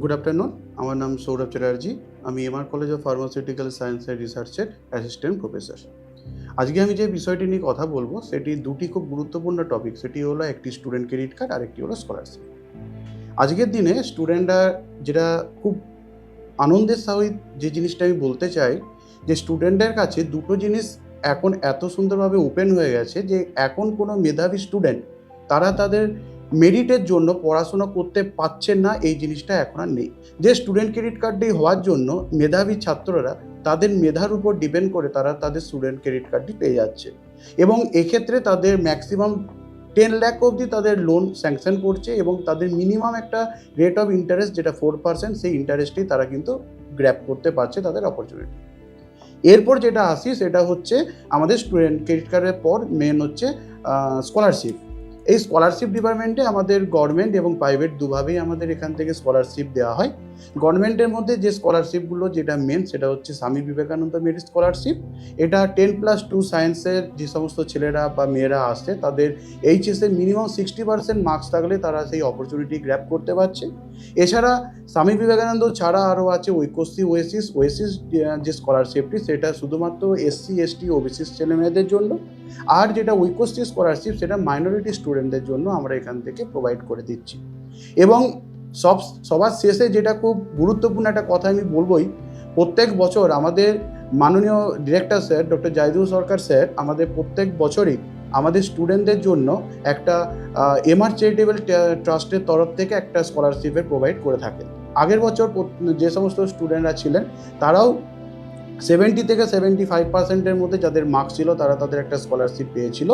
Good afternoon. আমার নাম সৌরভ চ্যাটার্জি। আমি MR college of pharmaceutical science and রিসার্চের অ্যাসিস্ট্যান্ট প্রফেসর। আজকে আমি যে বিষয়টি নিয়ে কথা বলবো সেটি দুটি খুব গুরুত্বপূর্ণ টপিক। সেটি হলো একটি স্টুডেন্ট ক্রেডিট কার্ড, আরেকটি হলো স্কলারশিপ। আজকের দিনে স্টুডেন্টরা যেটা খুব আনন্দের সহিত যে জিনিসটা আমি বলতে চাই, যে স্টুডেন্টদের কাছে দুটো জিনিস এখন এত সুন্দরভাবে ওপেন হয়ে গেছে যে এখন কোনো মেধাবী স্টুডেন্ট তারা তাদের মেরিটের জন্য পড়াশোনা করতে পারছেন না, এই জিনিসটা এখন আর নেই। যে স্টুডেন্ট ক্রেডিট কার্ডটি হওয়ার জন্য মেধাবী ছাত্ররা তাদের মেধার উপর ডিপেন্ড করে তারা তাদের স্টুডেন্ট ক্রেডিট কার্ডটি পেয়ে যাচ্ছে, এবং এক্ষেত্রে তাদের ম্যাক্সিমাম 10 লাখ অবধি তাদের লোন স্যাংশন করছে, এবং তাদের মিনিমাম একটা রেট অফ ইন্টারেস্ট যেটা 4%, সেই ইন্টারেস্টই তারা কিন্তু গ্র্যাব করতে পারছে তাদের অপরচুনিটি। এরপর যেটা আসি সেটা হচ্ছে আমাদের স্টুডেন্ট ক্রেডিট কার্ডের পর মেন হচ্ছে স্কলারশিপ। এই স্কলারশিপ ডিপার্টমেন্টে আমাদের গভর্নমেন্ট এবং প্রাইভেট দুভাবেই আমাদের এখান থেকে স্কলারশিপ দেওয়া হয়। গভর্নমেন্টের মধ্যে যে স্কলারশিপগুলো যেটা মেন সেটা হচ্ছে স্বামী বিবেকানন্দ মেরিট স্কলারশিপ। এটা 10+2 সায়েন্সের যে সমস্ত ছেলেরা বা মেয়েরা আসছে তাদের এইচএসের মিনিমাম 60% মার্কস থাকলে তারা সেই অপরচুনিটি গ্র্যাব করতে পারছে। এছাড়া স্বামী বিবেকানন্দ ছাড়া আরও আছে ঐক্যশ্রী, ওয়েসিস। যে স্কলারশিপটি সেটা শুধুমাত্র এসসি, এসটি, ওবিসি ছেলেমেয়েদের জন্য। আর যেটা ঐক্যশ্রী স্কলারশিপ সেটা মাইনরিটি স্টুডেন্টদের জন্য আমরা এখান থেকে প্রোভাইড করে দিচ্ছি। এবং সবার শেষে যেটা খুব গুরুত্বপূর্ণ একটা কথা আমি বলবই, প্রত্যেক বছর আমাদের মাননীয় ডিরেক্টর স্যার ডক্টর জাহিদুল সরকার স্যার আমাদের প্রত্যেক বছরই আমাদের স্টুডেন্টদের জন্য একটা এমআর চ্যারিটেবল ট্রাস্টের তরফ থেকে একটা স্কলারশিপের প্রোভাইড করে থাকেন। আগের বছর যে সমস্ত স্টুডেন্টরা ছিলেন তারাও 70 থেকে 75%-এর মধ্যে যাদের মার্কস ছিল তারা তাদের একটা স্কলারশিপ পেয়েছিল।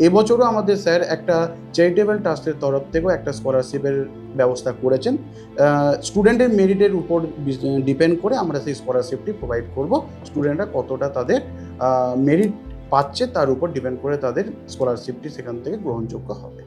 এবছরও আমাদের স্যার একটা চ্যারিটেবল ট্রাস্টের তরফ থেকেও একটা স্কলারশিপের ব্যবস্থা করেছেন। স্টুডেন্টের মেরিটের উপর ডিপেন্ড করে আমরা সেই স্কলারশিপটি প্রোভাইড করব। স্টুডেন্টরা কতটা তাদের মেরিট পাচ্ছে তার উপর ডিপেন্ড করে তাদের স্কলারশিপটি সেখান থেকে গ্রহণযোগ্য হবে।